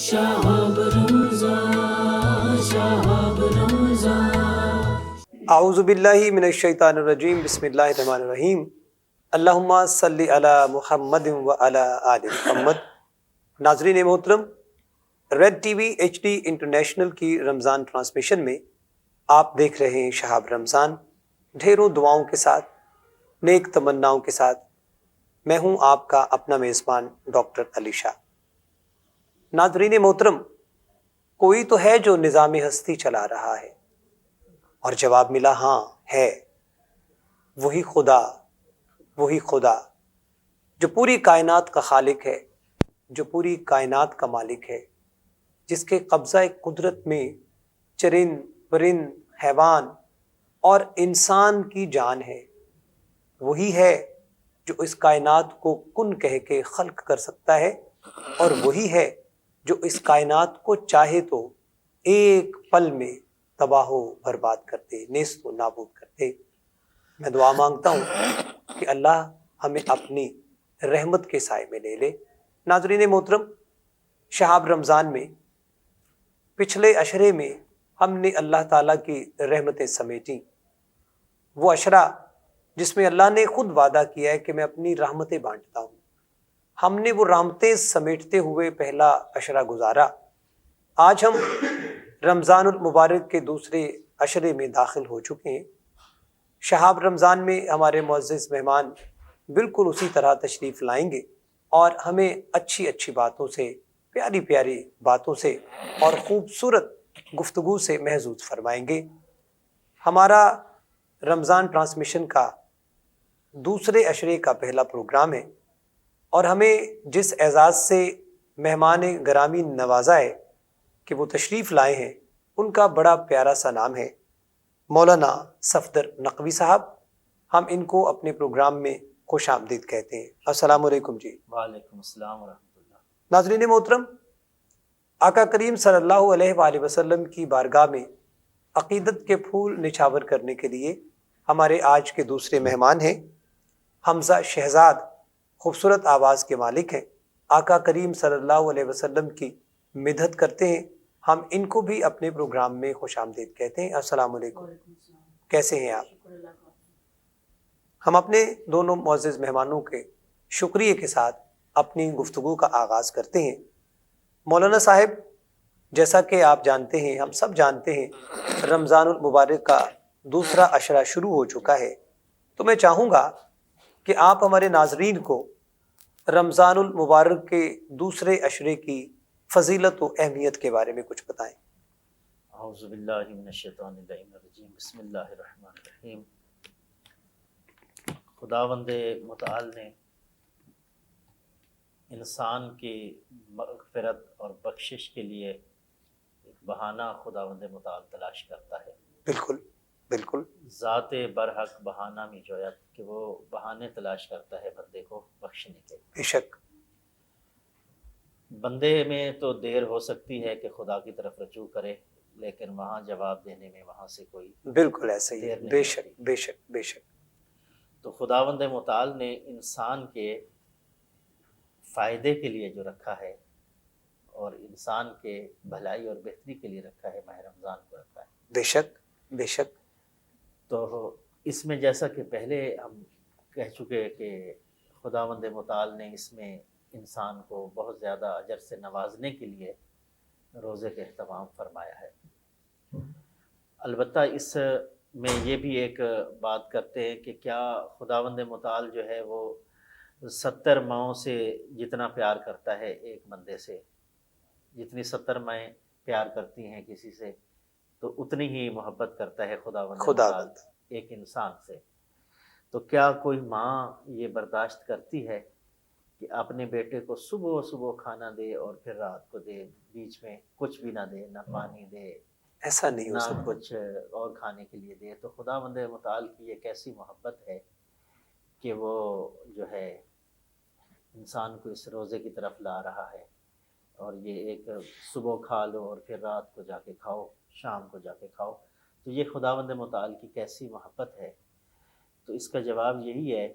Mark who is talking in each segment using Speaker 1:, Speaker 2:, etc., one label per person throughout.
Speaker 1: شهاب رمضان شهاب رمضان
Speaker 2: اعوذ باللہ من الشیطان الرجیم بسم اللہ الرحمن الرحیم اللہم صلی علی محمد و علی آل محمد۔ ناظرین محترم، Red T V H D International کی رمضان ٹرانسمیشن میں آپ دیکھ رہے ہیں شہاب رمضان، ڈھیروں دعاؤں کے ساتھ، نیک تمناؤں کے ساتھ۔ میں ہوں آپ کا اپنا میزبان ڈاکٹر علی شاہ۔ ناظرین محترم، کوئی تو ہے جو نظام ہستی چلا رہا ہے، اور جواب ملا ہاں ہے، وہی خدا جو پوری کائنات کا خالق ہے، جو پوری کائنات کا مالک ہے، جس کے قبضہ قدرت میں چرند پرند حیوان اور انسان کی جان ہے۔ وہی ہے جو اس کائنات کو کن کہہ کے خلق کر سکتا ہے، اور وہی ہے جو اس کائنات کو چاہے تو ایک پل میں تباہ و برباد کرتے، نیست و نابود کرتے۔ میں دعا مانگتا ہوں کہ اللہ ہمیں اپنی رحمت کے سائے میں لے لے۔ ناظرین محترم، شہاب رمضان میں پچھلے عشرے میں ہم نے اللہ تعالیٰ کی رحمتیں سمیٹیں، وہ عشرہ جس میں اللہ نے خود وعدہ کیا ہے کہ میں اپنی رحمتیں بانٹتا ہوں۔ ہم نے وہ رحمتیں سمیٹتے ہوئے پہلا عشرہ گزارا۔ آج ہم رمضان المبارک کے دوسرے عشرے میں داخل ہو چکے ہیں۔ شہاب رمضان میں ہمارے معزز مہمان بالکل اسی طرح تشریف لائیں گے اور ہمیں اچھی اچھی باتوں سے، پیاری پیاری باتوں سے اور خوبصورت گفتگو سے محظوظ فرمائیں گے۔ ہمارا رمضان ٹرانسمیشن کا دوسرے عشرے کا پہلا پروگرام ہے، اور ہمیں جس اعزاز سے مہمان گرامی نوازا ہے کہ وہ تشریف لائے ہیں، ان کا بڑا پیارا سا نام ہے مولانا صفدر نقوی صاحب۔ ہم ان کو اپنے پروگرام میں خوش آمدید کہتے ہیں۔ السلام علیکم جی۔
Speaker 3: وعلیکم السلام ورحمۃ اللہ۔
Speaker 2: ناظرین محترم، آقا کریم صلی اللہ علیہ وآلہ وسلم کی بارگاہ میں عقیدت کے پھول نچھاور کرنے کے لیے ہمارے آج کے دوسرے مہمان ہیں حمزہ شہزاد، خوبصورت آواز کے مالک ہیں، آقا کریم صلی اللہ علیہ وسلم کی مدحت کرتے ہیں۔ ہم ان کو بھی اپنے پروگرام میں خوش آمدید کہتے ہیں۔ السلام علیکم، کیسے ہیں آپ؟ ہم اپنے دونوں معزز مہمانوں کے شکریہ کے ساتھ اپنی گفتگو کا آغاز کرتے ہیں۔ مولانا صاحب، جیسا کہ آپ جانتے ہیں، ہم سب جانتے ہیں، رمضان المبارک کا دوسرا عشرہ شروع ہو چکا ہے، تو میں چاہوں گا کہ آپ ہمارے ناظرین کو رمضان المبارک کے دوسرے عشرے کی فضیلت و اہمیت کے بارے میں کچھ بتائیں۔
Speaker 3: اعوذ باللہ من الشیطان الرجیم، بسم اللہ الرحمن الرحیم۔ خداوند متعال نے انسان کی مغفرت اور بخشش کے لیے ایک بہانہ خداوند متعال تلاش کرتا ہے۔
Speaker 2: بالکل بالکل،
Speaker 3: ذات برحق بہانہ میں جویت کہ وہ بہانے تلاش کرتا ہے بندے کو بخشنے کے۔
Speaker 2: بے شک،
Speaker 3: بندے میں تو دیر ہو سکتی ہے کہ خدا کی طرف رجوع کرے، لیکن وہاں جواب دینے میں وہاں سے کوئی
Speaker 2: بالکل ایسا ہی ہے،
Speaker 3: دیر نہیں
Speaker 2: بے
Speaker 3: ہوتی۔
Speaker 2: شک بے شک بے شک۔
Speaker 3: تو خداوند متعال نے انسان کے فائدے کے لیے جو رکھا ہے اور انسان کے بھلائی اور بہتری کے لیے رکھا ہے، ماہ رمضان کو رکھا ہے۔
Speaker 2: بے شک بے شک۔
Speaker 3: تو اس میں جیسا کہ پہلے ہم کہہ چکے کہ خداوند متعال نے اس میں انسان کو بہت زیادہ اجر سے نوازنے کے لیے روزے کا اہتمام فرمایا ہے۔ البتہ اس میں یہ بھی ایک بات کرتے ہیں کہ کیا خداوند متعال جو ہے وہ 70 ماہوں سے جتنا پیار کرتا ہے ایک بندے سے، جتنی 70 مائیں پیار کرتی ہیں کسی سے، تو اتنی ہی محبت کرتا ہے خداوند متعال ایک انسان سے۔ تو کیا کوئی ماں یہ برداشت کرتی ہے کہ اپنے بیٹے کو صبح صبح کھانا دے اور پھر رات کو دے، بیچ میں کچھ بھی نہ دے، نہ پانی دے،
Speaker 2: ایسا نہیں ہو
Speaker 3: نہ
Speaker 2: سکتا۔
Speaker 3: کچھ اور کھانے کے لیے دے؟ تو خداوند متعال کی ایک ایسی محبت ہے کہ وہ جو ہے انسان کو اس روزے کی طرف لا رہا ہے، اور یہ ایک صبح کھا لو اور پھر رات کو جا کے کھاؤ، شام کو جا کے کھاؤ، تو یہ خداوند متعال کی کیسی محبت ہے؟ تو اس کا جواب یہی ہے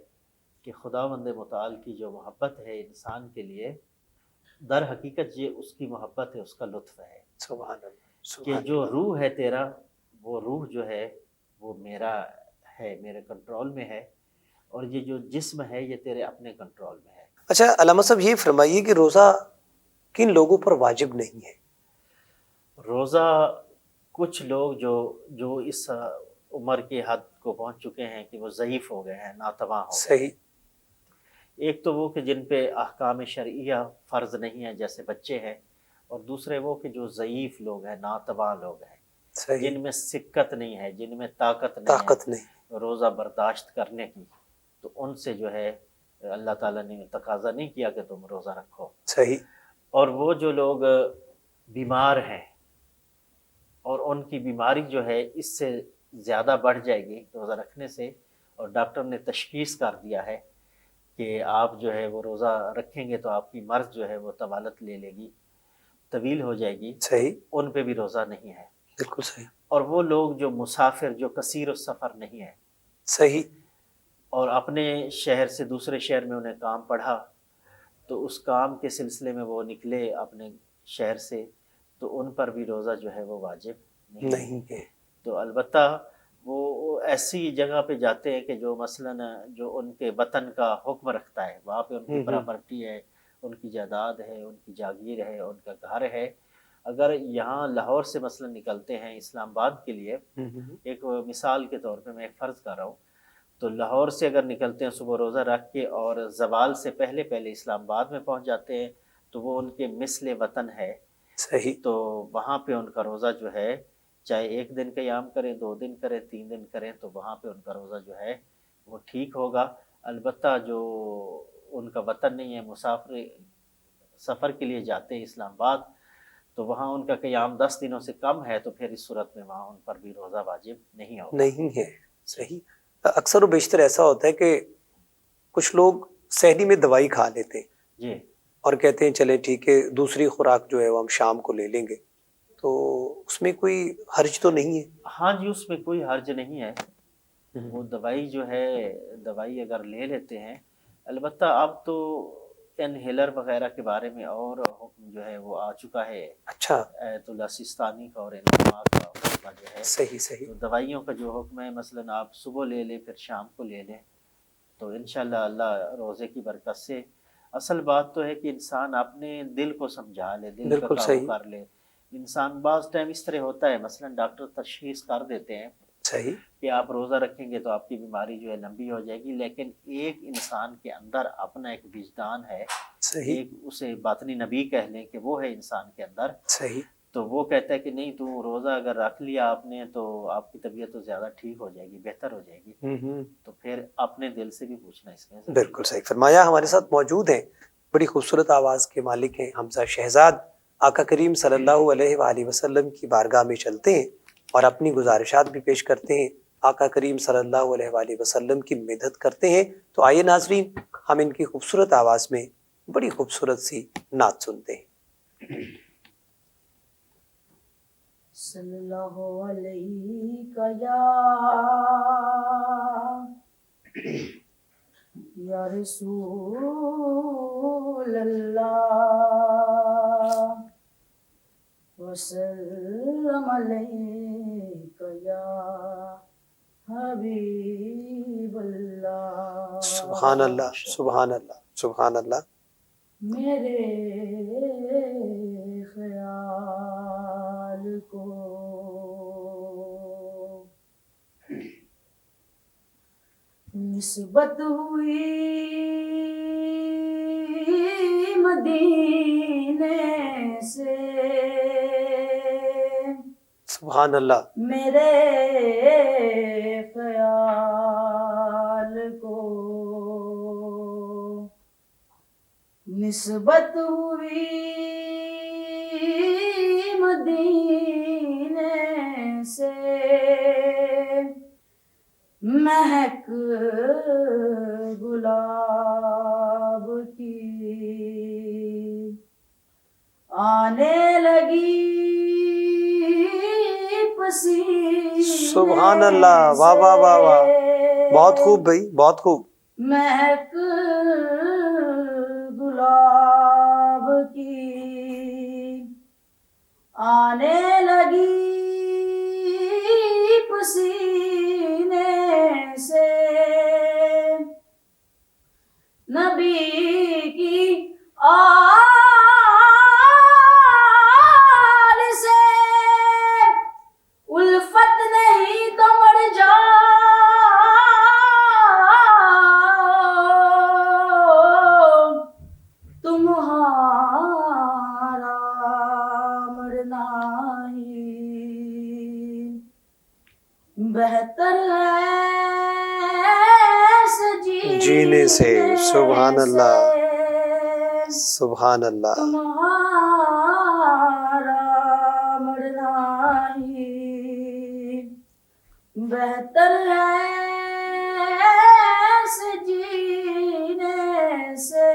Speaker 3: کہ خداوند متعال کی جو محبت ہے انسان کے لیے، در حقیقت یہ اس کی محبت ہے، اس کا لطف ہے
Speaker 2: سبحان اللہ،
Speaker 3: کہ
Speaker 2: سبحان
Speaker 3: جو
Speaker 2: اللہ،
Speaker 3: روح ہے تیرا، وہ روح جو ہے وہ میرا ہے، میرے کنٹرول میں ہے، اور یہ جو جسم ہے یہ تیرے اپنے کنٹرول میں ہے۔
Speaker 2: اچھا علامہ صاحب یہ فرمائیے کہ روزہ کن لوگوں پر واجب نہیں ہے؟
Speaker 3: روزہ کچھ لوگ جو اس عمر کی حد کو پہنچ چکے ہیں کہ وہ ضعیف ہو گئے ہیں، ناتواں ہو گئے ہیں۔
Speaker 2: صحیح،
Speaker 3: ایک تو وہ کہ جن پہ احکام شرعیہ فرض نہیں ہیں جیسے بچے ہیں، اور دوسرے وہ کہ جو ضعیف لوگ ہیں، ناتواں لوگ ہیں،
Speaker 2: صحیح،
Speaker 3: جن میں سکت نہیں ہے، جن میں طاقت نہیں
Speaker 2: طاقت نہیں،
Speaker 3: ہے روزہ برداشت کرنے کی، تو ان سے جو ہے اللہ تعالیٰ نے تقاضا نہیں کیا کہ تم روزہ رکھو۔
Speaker 2: صحیح،
Speaker 3: اور وہ جو لوگ بیمار ہیں اور ان کی بیماری جو ہے اس سے زیادہ بڑھ جائے گی روزہ رکھنے سے، اور ڈاکٹر نے تشخیص کر دیا ہے کہ آپ جو ہے وہ روزہ رکھیں گے تو آپ کی مرض جو ہے وہ طوالت لے لے گی، طویل ہو جائے گی،
Speaker 2: صحیح،
Speaker 3: ان پہ بھی روزہ نہیں ہے۔
Speaker 2: بالکل صحیح،
Speaker 3: اور وہ لوگ جو مسافر، جو کثیر السفر نہیں ہیں،
Speaker 2: صحیح،
Speaker 3: اور اپنے شہر سے دوسرے شہر میں انہیں کام پڑھا، تو اس کام کے سلسلے میں وہ نکلے اپنے شہر سے، تو ان پر بھی روزہ جو ہے وہ واجب
Speaker 2: نہیں ہے،
Speaker 3: تو البتہ وہ ایسی جگہ پہ جاتے ہیں کہ جو مثلاً جو ان کے وطن کا حکم رکھتا ہے، وہاں پہ ان کی پراپرٹی ہے، ان کی جائیداد ہے، ان کی جاگیر ہے، ان کا گھر ہے۔ اگر یہاں لاہور سے مثلاً نکلتے ہیں اسلام آباد کے لیے، ایک مثال کے طور پہ میں ایک فرض کر رہا ہوں، تو لاہور سے اگر نکلتے ہیں صبح روزہ رکھ کے اور زوال سے پہلے پہلے اسلام آباد میں پہنچ جاتے ہیں، تو وہ ان کے مثل وطن ہے،
Speaker 2: صحیح،
Speaker 3: تو وہاں پہ ان کا روزہ جو ہے چاہے 1 دن قیام کریں، 2 دن کریں، 3 دن کریں، تو وہاں پہ ان کا روزہ جو ہے وہ ٹھیک ہوگا۔ البتہ جو ان کا وطن نہیں ہے، مسافر سفر کے لیے جاتے ہیں اسلام آباد، تو وہاں ان کا قیام 10 دنوں سے کم ہے، تو پھر اس صورت میں وہاں ان پر بھی روزہ واجب نہیں ہوگا۔
Speaker 2: نہیں ہے، صحیح۔ اکثر و بیشتر ایسا ہوتا ہے کہ کچھ لوگ سحری میں دوائی کھا لیتے ہیں
Speaker 3: جی،
Speaker 2: اور کہتے ہیں چلے ٹھیک ہے دوسری خوراک جو ہے وہ ہم شام کو لے لیں گے، تو اس میں کوئی حرج تو نہیں ہے؟
Speaker 3: ہاں جی، اس میں کوئی حرج نہیں ہے، وہ دوائی جو ہے، دوائی اگر لے لیتے ہیں، البتہ اب تو انہیلر وغیرہ کے بارے میں اور حکم جو ہے وہ آ چکا ہے،
Speaker 2: اچھا،
Speaker 3: ایت اللہ سستانی کا اور علماء کا حکم جو ہے،
Speaker 2: صحیح، صحیح،
Speaker 3: تو دوائیوں کا جو حکم ہے مثلاً آپ صبح لے لیں پھر شام کو لے لیں، تو انشاءاللہ اللہ روزے کی برکت سے، اصل بات تو ہے کہ انسان اپنے دل کو سمجھا لے، دل پہ
Speaker 2: بالکل
Speaker 3: قابو
Speaker 2: صحیح،
Speaker 3: کر لے۔ انسان بعض ٹائم اس طرح ہوتا ہے، مثلاً ڈاکٹر تشخیص کر دیتے ہیں
Speaker 2: صحیح،
Speaker 3: کہ آپ روزہ رکھیں گے تو آپ کی بیماری جو ہے لمبی ہو جائے گی، لیکن ایک انسان کے اندر اپنا ایک وجدان ہے،
Speaker 2: صحیح،
Speaker 3: ایک اسے باطنی نبی کہہ لیں کہ وہ ہے انسان کے اندر،
Speaker 2: صحیح،
Speaker 3: تو وہ کہتا ہے کہ نہیں، تو روزہ اگر رکھ لیا آپ نے تو آپ کی طبیعت تو زیادہ ٹھیک ہو جائے گی، بہتر ہو جائے گی، تو پھر اپنے دل سے بھی پوچھنا اس میں ضروری
Speaker 2: بالکل صحیح فرمایا۔ ہمارے ساتھ موجود ہیں، بڑی خوبصورت آواز کے مالک ہیں حمزہ شہزاد، آقا کریم صلی اللہ علیہ وآلہ وسلم کی بارگاہ میں چلتے ہیں اور اپنی گزارشات بھی پیش کرتے ہیں، آقا کریم صلی اللہ علیہ وآلہ وسلم کی مدحت کرتے ہیں۔ تو آئیے ناظرین ہم ان کی خوبصورت آواز میں بڑی خوبصورت سی نعت سنتے ہیں۔
Speaker 1: صلی اللہ علیہ یا رسول اللہ وسلم علیک یا حبیب اللہ۔
Speaker 2: سبحان اللہ، سبحان اللہ، سبحان اللہ۔
Speaker 1: میرے خیال کو نسبت ہوئی مدینے سے،
Speaker 2: سبحان اللہ،
Speaker 1: میرے خیال کو نسبت ہوئی مدینے سے، مہک گلاب کی آنے لگی پسینے
Speaker 2: سبحان اللہ، واہ واہ واہ واہ، بہت خوب بھائی، بہت خوب۔
Speaker 1: مہک گلاب کی آنے لگی پسینے سے نبی کی آل سے الفت نہیں تو مر جاؤ تمہارا مرنا ہی بہتر ہے
Speaker 2: جینے سے۔ سبحان اللہ،
Speaker 1: سے
Speaker 2: سبحان اللہ۔
Speaker 1: تمہارا مرنا ہی بہتر ہے اس جینے سے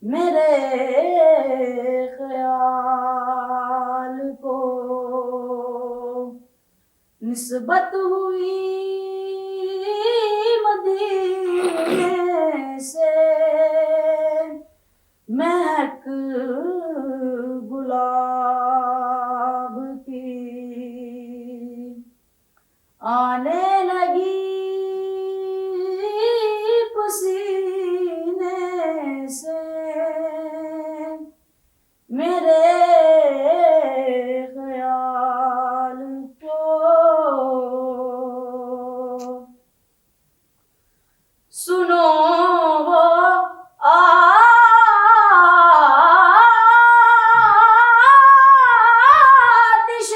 Speaker 1: میرے خیال کو نسبت ہوئی مدینے سے مہک گلاب کی آنے لگی پسینے سے میرے خیال کو سنو وہ آتش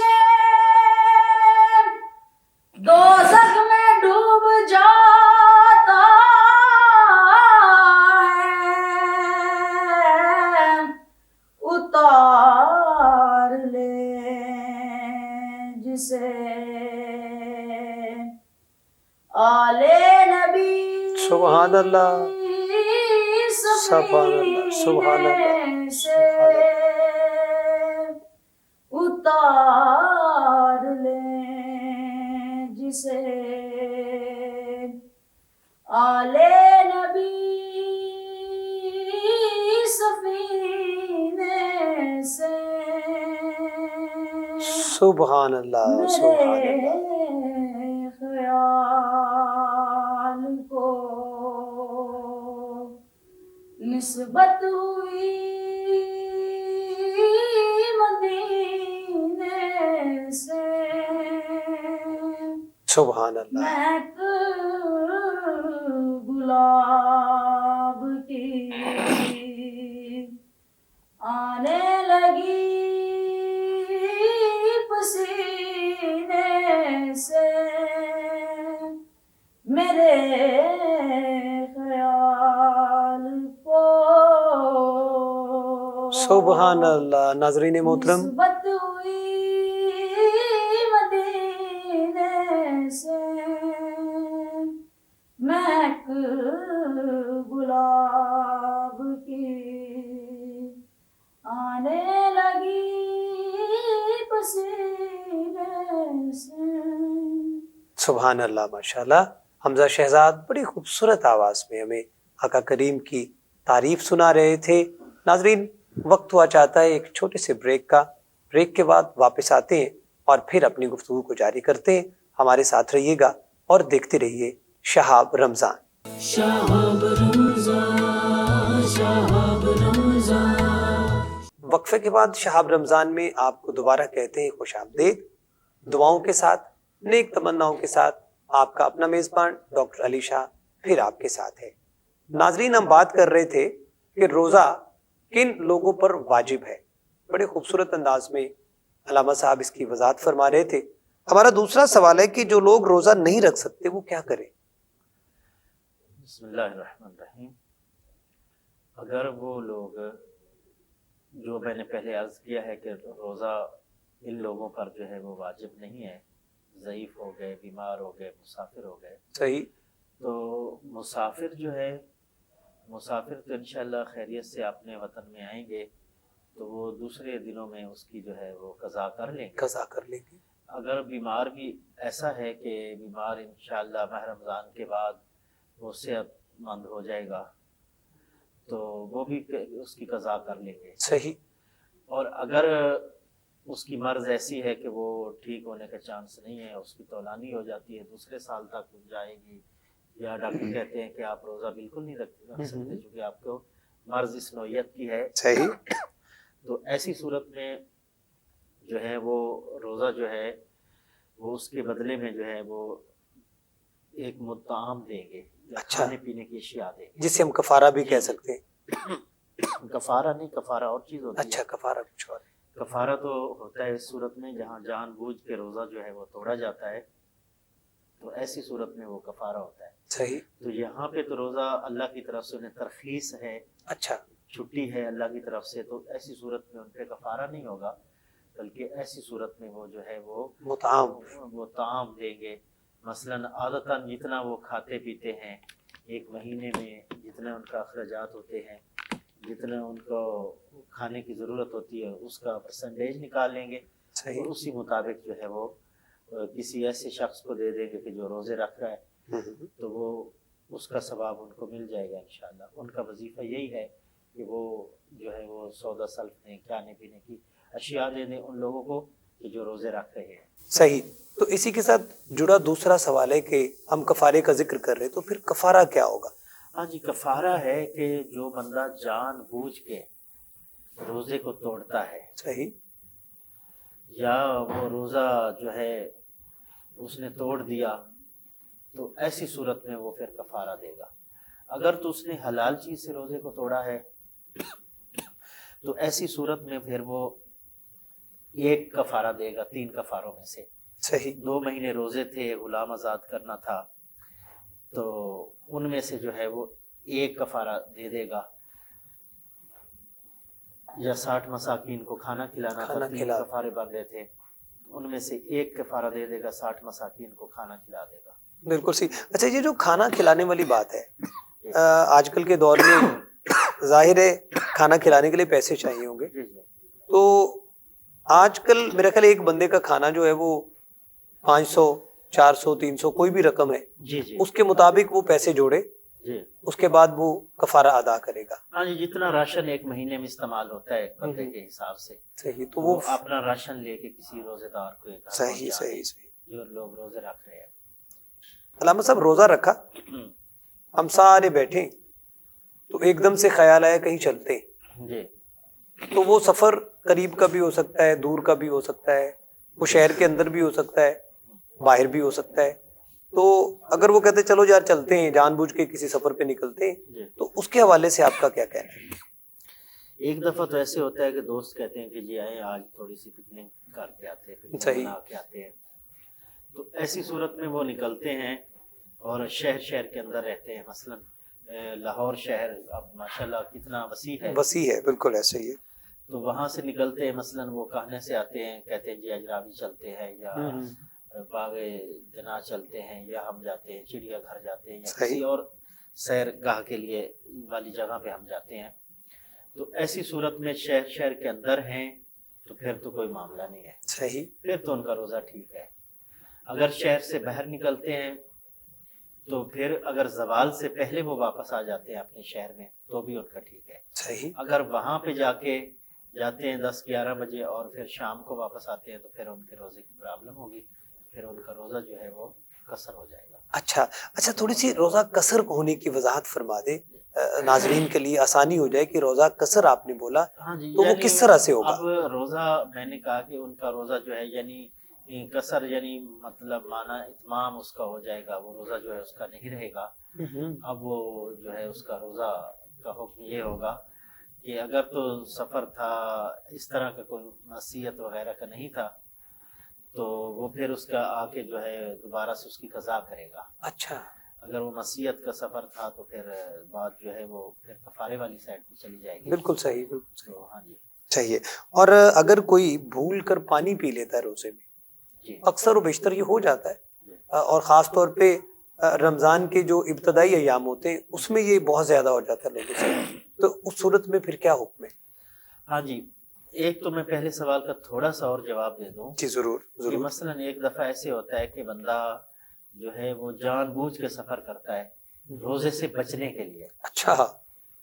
Speaker 1: دوزخ میں ڈوب جاتا ہے اتار لے جسے آلے نبی
Speaker 2: سبحان اللہ، سبحان اللہ، سبحان اللہ، سبحان اللہ۔
Speaker 1: اتار لیں جسے آلے نبی سفینے سے
Speaker 2: سبحان اللہ، سبحان اللہ۔
Speaker 1: میرے خیال کو نسبت ہوئی مدینے سے
Speaker 2: سبحان اللہ۔
Speaker 1: مہک گلاب کی آنے لگی پسینے سے میرے خیال کو
Speaker 2: سبحان اللہ۔ ناظرین محترم،
Speaker 1: نسبت ہوئی مدینے سے مہک گلاب کی آنے لگی پسینے سے۔
Speaker 2: سبحان اللہ، ماشاءاللہ۔ حمزہ شہزاد بڑی خوبصورت آواز میں ہمیں آقا کریم کی تعریف سنا رہے تھے۔ ناظرین، وقت ہوا چاہتا ہے ایک چھوٹے سے بریک کا۔ بریک کے بعد واپس آتے ہیں اور پھر اپنی گفتگو کو جاری کرتے ہیں۔ ہمارے ساتھ رہیے گا اور دیکھتے رہیے شہاب رمضان۔ وقفے کے بعد شہاب رمضان میں آپ کو دوبارہ کہتے ہیں خوش آمدید۔ دعاؤں کے ساتھ، نیک تمناؤں کے ساتھ آپ کا اپنا میزبان ڈاکٹر علی شاہ پھر آپ کے ساتھ ہے۔ ناظرین، ہم بات کر رہے تھے کہ روزہ کن لوگوں پر واجب ہے۔ بڑے خوبصورت انداز میں علامہ صاحب اس کی وضاحت فرما رہے تھے۔ ہمارا دوسرا سوال ہے کہ جو لوگ روزہ نہیں رکھ سکتے وہ کیا کریں؟
Speaker 3: بسم اللہ الرحمن الرحیم۔ اگر وہ لوگ جو میں نے پہلے عرض کیا ہے کہ روزہ ان لوگوں پر جو ہے وہ واجب نہیں ہے، ضعیف ہو گئے، بیمار ہو گئے، مسافر ہو گئے،
Speaker 2: صحیح۔
Speaker 3: تو مسافر جو ہے، مسافر تو انشاءاللہ خیریت سے اپنے وطن میں آئیں گے تو وہ دوسرے دنوں میں اس کی جو ہے وہ قضا کر لیں گے۔
Speaker 2: قضا کر لیں گے۔
Speaker 3: اگر بیمار بھی ایسا ہے کہ بیمار انشاءاللہ ماہ رمضان کے بعد وہ صحت مند ہو جائے گا تو وہ بھی اس کی قضا کر لیں گے۔
Speaker 2: صحیح۔
Speaker 3: اور اگر اس کی مرض ایسی ہے کہ وہ ٹھیک ہونے کا چانس نہیں ہے، اس کی تولانی ہو جاتی ہے، دوسرے سال تک جائے گی، یا ڈاکٹر کہتے ہیں کہ آپ روزہ بالکل نہیں رکھ سکتے چونکہ آپ کو مرض اس نوعیت کی ہے،
Speaker 2: صحیح،
Speaker 3: تو ایسی صورت میں جو ہے وہ روزہ جو ہے وہ اس کے بدلے میں جو ہے وہ ایک مطعم دیں گے یا
Speaker 2: اچھا،
Speaker 3: کھانے پینے کی اشیاء دیں گے.
Speaker 2: جسے ہم کفارہ بھی کہہ سکتے ہیں.
Speaker 3: کفارہ نہیں، کفارہ اور چیز ہوتی ہے.
Speaker 2: اچھا، کفارہ کچھ اور.
Speaker 3: کفارہ تو ہوتا ہے اس صورت میں جہاں جان بوجھ کے روزہ جو ہے وہ توڑا جاتا ہے، تو ایسی صورت میں وہ کفارہ ہوتا ہے.
Speaker 2: صحیح.
Speaker 3: تو یہاں پہ تو روزہ اللہ کی طرف سے انہیں ترخیص ہے،
Speaker 2: اچھا،
Speaker 3: چھٹی ہے اللہ کی طرف سے، تو ایسی صورت میں ان پہ کفارہ نہیں ہوگا، بلکہ ایسی صورت میں وہ جو ہے وہ طعام دیں گے. مثلاً عادتاً جتنا وہ کھاتے پیتے ہیں ایک مہینے میں، جتنا ان کا اخراجات ہوتے ہیں، جتنا ان کو کھانے کی ضرورت ہوتی ہے اس کا پرسنٹیج نکال لیں گے، اور اسی مطابق جو ہے وہ کسی ایسے شخص کو دے دیں گے کہ جو روزے رکھ رہا ہے، تو وہ اس کا ثواب ان کو مل جائے گا انشاءاللہ. ان کا وظیفہ یہی ہے کہ وہ جو ہے وہ سودا سلف دیں، کھانے پینے کی اشیاء دے دیں ان لوگوں کو کہ جو روزے رکھ رہے ہیں.
Speaker 2: صحیح. تو اسی کے ساتھ جڑا دوسرا سوال ہے کہ ہم کفارے کا ذکر کر رہے، تو پھر کفارہ کیا ہوگا؟
Speaker 3: ہاں جی، کفارہ ہے کہ جو بندہ جان بوجھ کے روزے کو توڑتا ہے،
Speaker 2: صحیح،
Speaker 3: یا وہ روزہ جو ہے اس نے توڑ دیا، تو ایسی صورت میں وہ پھر کفارہ دے گا. اگر تو اس نے حلال چیز سے روزے کو توڑا ہے تو ایسی صورت میں پھر وہ ایک کفارہ دے گا 3 کفاروں میں سے.
Speaker 2: صحیح،
Speaker 3: 2 مہینے روزے تھے، غلام آزاد کرنا تھا، تو ان میں سے جو ہے وہ ایک کفارہ دے دے گا. یا 60 مساکین کو کھانا کھلانا تھا، 3 کفارے بندے تھے، ان میں سے ایک کفارہ دے دے گا، 60 مساکین کو کھانا کھلا دے گا.
Speaker 2: بالکل صحیح. اچھا، یہ جو کھانا کھلانے والی بات ہے، آج کل کے دور میں ظاہر ہے کھانا کھلانے کے لیے پیسے چاہیے ہوں گے،
Speaker 3: جی جی
Speaker 2: تو آج کل میرا خیال ایک بندے کا کھانا جو ہے وہ 500 400 300 کوئی بھی رقم ہے،
Speaker 3: جی جی
Speaker 2: اس کے مطابق وہ پیسے جوڑے،
Speaker 3: جی.
Speaker 2: اس کے بعد وہ کفارہ ادا کرے گا.
Speaker 3: ہاں جی، جتنا راشن ایک مہینے میں استعمال ہوتا ہے بندے کے حساب سے،
Speaker 2: صحیح. تو
Speaker 3: وہ اپنا راشن لے کے کسی روزے دار کو
Speaker 2: صحیح صحیح صحیح.
Speaker 3: جو لوگ روزے رکھ رہے ہیں.
Speaker 2: علامہ صاحب، روزہ رکھا، ہم سارے بیٹھے، تو ایک دم سے خیال آیا کہیں چلتے،
Speaker 3: جی
Speaker 2: تو وہ سفر قریب کا بھی ہو سکتا ہے، دور کا بھی ہو سکتا ہے، وہ شہر کے اندر بھی ہو سکتا ہے، باہر بھی ہو سکتا ہے. تو اگر وہ کہتے چلو یار چلتے ہیں، جان بوجھ کے کسی سفر پہ نکلتے ہیں،
Speaker 3: جی.
Speaker 2: تو اس کے حوالے سے آپ کا کیا کہنا ہے؟
Speaker 3: ایک دفعہ تو ایسے ہوتا ہے کہ دوست کہتے ہیں کہ جی آئیں آج تھوڑی سی پکنک کر کے آتے ہیں، پکنک
Speaker 2: صحیح.
Speaker 3: بنا کے آتے ہیں، تو ایسی صورت میں وہ نکلتے ہیں اور شہر کے اندر رہتے ہیں. مثلا لاہور شہر اب ماشاءاللہ کتنا وسیع ہے،
Speaker 2: وسیع ہے، بالکل ایسے ہی ہے.
Speaker 3: تو وہاں سے نکلتے ہیں. مثلا وہ کہنے سے آتے ہیں، کہتے ہیں جی اجرابی چلتے ہیں، یا باغ جناح چلتے ہیں، یا ہم جاتے ہیں چڑیا گھر جاتے ہیں، یا کسی اور سیر گاہ کے لیے والی جگہ پہ ہم جاتے ہیں. تو ایسی صورت میں شہر کے اندر ہیں تو پھر تو کوئی معاملہ نہیں ہے،
Speaker 2: صحیح.
Speaker 3: پھر تو ان کا روزہ ٹھیک ہے. اگر شہر سے باہر نکلتے ہیں تو پھر اگر زوال سے پہلے وہ واپس آ جاتے ہیں اپنے شہر میں تو بھی ان کا ٹھیک ہے.
Speaker 2: صحیح.
Speaker 3: اگر وہاں پہ جاتے ہیں 10-11 بجے اور پھر شام کو واپس آتے ہیں تو پھر ان کے روزے کی پرابلم ہوگی، پھر ان کا روزہ جو ہے وہ قصر ہو جائے گا.
Speaker 2: اچھا، تھوڑی سی روزہ قصر ہونے کی وضاحت فرما دے، ناظرین کے لیے آسانی ہو جائے کہ روزہ قصر آپ نے بولا،
Speaker 3: ہاں جی،
Speaker 2: تو وہ کس طرح سے ہوگا؟
Speaker 3: اب روزہ میں نے کہا کہ ان کا روزہ جو ہے یعنی قصر یعنی مطلب معنی اتمام اس کا ہو جائے گا، وہ روزہ جو ہے اس کا نہیں رہے گا. اب وہ جو ہے اس کا روزہ کا حکم یہ ہوگا کہ اگر تو سفر تھا، اس طرح کا کوئی معصیت وغیرہ کا نہیں تھا، تو وہ پھر اس کا آ کے جو ہے دوبارہ سے اس کی قضا کرے گا.
Speaker 2: اچھا.
Speaker 3: اگر وہ معصیت کا سفر تھا تو پھر بات جو ہے وہ پھر کفارے والی سائڈ پہ چلی جائے گی.
Speaker 2: بالکل صحیح، بالکل صحیح.
Speaker 3: تو ہاں جی
Speaker 2: چاہیے. اور اگر کوئی بھول کر پانی پی لیتا ہے روزے میں،
Speaker 3: جی
Speaker 2: اکثر و بیشتر یہ ہو جاتا ہے، اور خاص طور پہ رمضان کے جو ابتدائی ایام ہوتے ہیں اس میں یہ بہت زیادہ ہو جاتا ہے لوگوں سے، تو اس صورت میں پھر کیا حکم ہے؟
Speaker 3: ہاں جی، ایک تو میں پہلے سوال کا تھوڑا سا اور جواب دے دوں.
Speaker 2: جی ضرور
Speaker 3: کہ
Speaker 2: ضرور.
Speaker 3: مثلا ایک دفعہ ایسے ہوتا ہے کہ بندہ جو ہے وہ جان بوجھ کے سفر کرتا ہے روزے سے بچنے کے لیے.
Speaker 2: اچھا.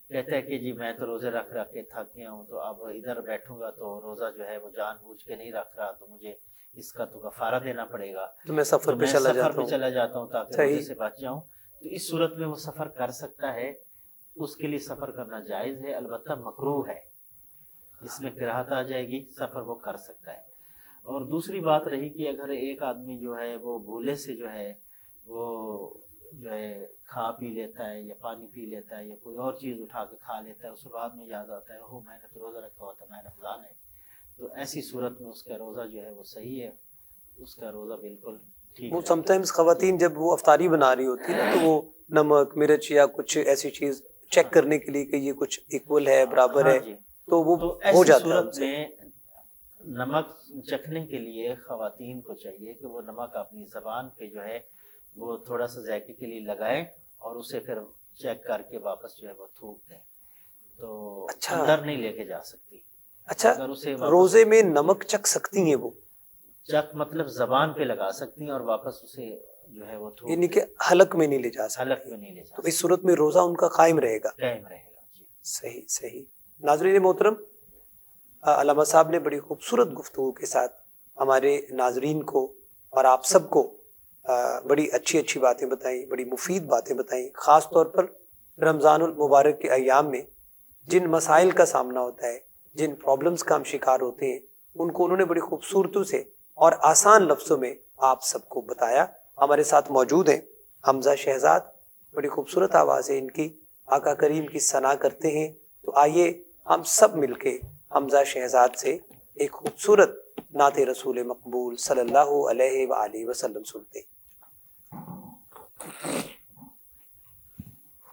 Speaker 3: کہتا ہے کہ جی میں تو روزے رکھ رکھ کے تھک گیا ہوں، تو اب ادھر بیٹھوں گا تو روزہ جو ہے وہ جان بوجھ کے نہیں رکھ رہا، تو مجھے اس کا تو کفارہ دینا پڑے گا،
Speaker 2: تو میں سفر پہ
Speaker 3: چلا جاتا ہوں تاکہ
Speaker 2: صحیح۔
Speaker 3: روزے سے بچ جاؤں۔ تو اس صورت میں وہ سفر کر سکتا ہے، اس کے لیے سفر کرنا جائز ہے، البتہ مکروہ ہے، جس میں کراہت آ جائے گی، سفر وہ کر سکتا ہے۔ اور دوسری بات رہی کہ اگر ایک آدمی جو ہے وہ بھولے سے جو ہے وہ جو ہے کھا پی لیتا ہے یا پانی پی لیتا ہے یا کوئی اور چیز اٹھا کے کھا لیتا ہے، اس کے بعد میں یاد آتا ہے میں نے تو روزہ رکھا ہوا تھا، میں رمضان ہے، تو ایسی صورت میں اس کا روزہ جو ہے وہ صحیح ہے، اس کا روزہ بالکل ٹھیک
Speaker 2: وہ
Speaker 3: ہے۔
Speaker 2: سم ٹائمز خواتین جب وہ افطاری بنا رہی ہوتی ہے نا، تو وہ نمک مرچ یا کچھ ایسی چیز چیک کرنے کے لیے کہ یہ کچھ ایکول ہے، برابر
Speaker 3: ہاں
Speaker 2: ہے،
Speaker 3: جی،
Speaker 2: تو وہ
Speaker 3: تو
Speaker 2: ہو
Speaker 3: ایسی
Speaker 2: جاتا ہے
Speaker 3: صورت
Speaker 2: ان سے۔
Speaker 3: میں نمک چکھنے کے لیے خواتین کو چاہیے کہ وہ نمک اپنی زبان پہ جو ہے وہ تھوڑا سا ذائقے کے لیے لگائیں اور اسے پھر چیک کر کے واپس جو ہے وہ تھوک دیں، تو
Speaker 2: اچھا
Speaker 3: اندر نہیں لے کے جا سکتی۔
Speaker 2: اچھا،
Speaker 3: اگر اسے
Speaker 2: روزے میں نمک چکھ سکتی ہیں وہ،
Speaker 3: چک مطلب زبان پہ لگا سکتی ہیں اور واپس اسے جو ہے وہ تھوک
Speaker 2: یعنی
Speaker 3: دیں،
Speaker 2: کہ حلق میں نہیں لے جا
Speaker 3: حلق
Speaker 2: سکتی،
Speaker 3: میں نہیں لے جا
Speaker 2: تو
Speaker 3: سکتی،
Speaker 2: اس صورت میں روزہ ان کا قائم رہے گا۔
Speaker 3: قائم رہے گا جی۔
Speaker 2: صحیح صحیح۔ ناظرین محترم، علامہ صاحب نے بڑی خوبصورت گفتگو کے ساتھ ہمارے ناظرین کو اور آپ سب کو بڑی اچھی اچھی باتیں بتائیں، بڑی مفید باتیں بتائیں، خاص طور پر رمضان المبارک کے ایام میں جن مسائل کا سامنا ہوتا ہے، جن پرابلمز کا ہم شکار ہوتے ہیں، ان کو انہوں نے بڑی خوبصورتی سے اور آسان لفظوں میں آپ سب کو بتایا۔ ہمارے ساتھ موجود ہیں حمزہ شہزاد، بڑی خوبصورت آواز ہے ان کی، آقا کریم کی ثنا کرتے ہیں، تو آئیے ہم سب مل کے حمزہ شہزاد سے ایک خوبصورت نعت رسول مقبول صلی اللہ علیہ وآلہ وسلم سنتے ہیں۔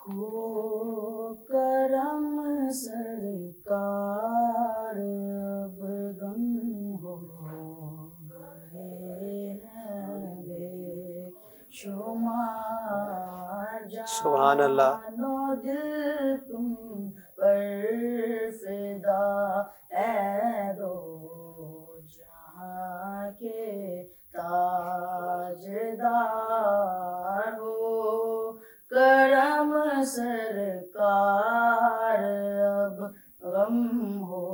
Speaker 1: ہو کرم سرکار اب غم ہو گئے ہیں بے شمار،
Speaker 2: سبحان اللہ،
Speaker 1: جان و دل تم پر فدا اے دو جہاں کے تاجدار، ہو کرم سرکار اب غم ہو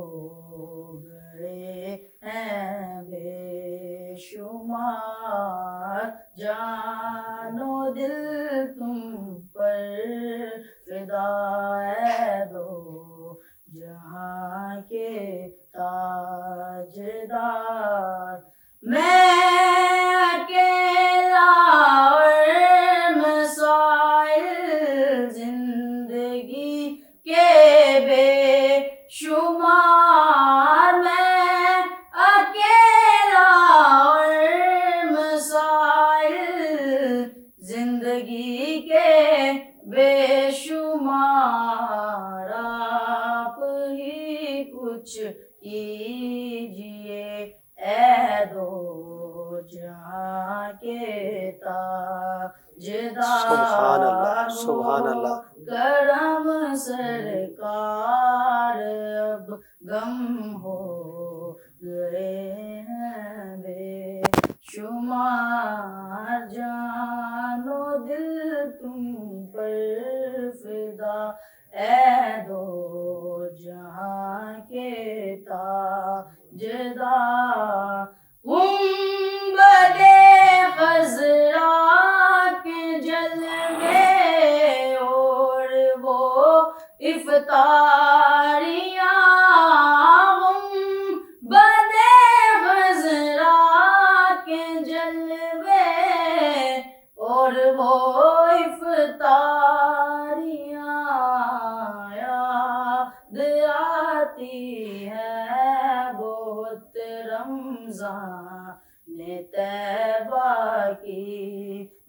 Speaker 1: گئے ہیں بے شمار، جان و دل تم پر فدا اے دو جہاں کے تاجدار، میں اکیلا اور مسائل زندگی کے بے شمار، میں اکیلا اور مسائل زندگی کے بے شمار، آپ ہی کچھ کیجئے اے دو جہاں کے تاجدار،
Speaker 2: سبحان اللہ، سبحان اللہ۔
Speaker 1: کرم سرکار اب غم ہو گئے ہیں بے شمار، جان و دل تم پر فدا اے دو جہاں کے تاجدار، گنبد خضرا کے جلوے اور وہ افطاریاں، گنبد خضرا کے جلوے اور وہ افطاریاں، یاد آتی ہے بہت رمضان طیبہ کی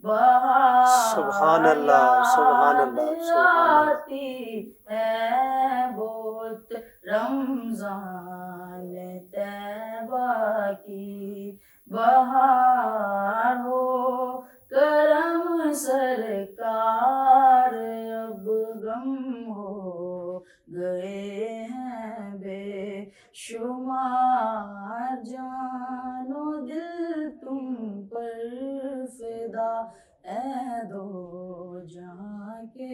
Speaker 1: بہار،
Speaker 2: سبحان اللہ، سبحان اللہ،
Speaker 1: یاد
Speaker 2: سبحان اللہ۔
Speaker 1: آتی ہے بہت رمضان طیبہ کی بہار، ہو کرم سرکار اب غم ہو گئے ہیں بے شمار، جان و دل تم پر فدا اے دو جہاں کے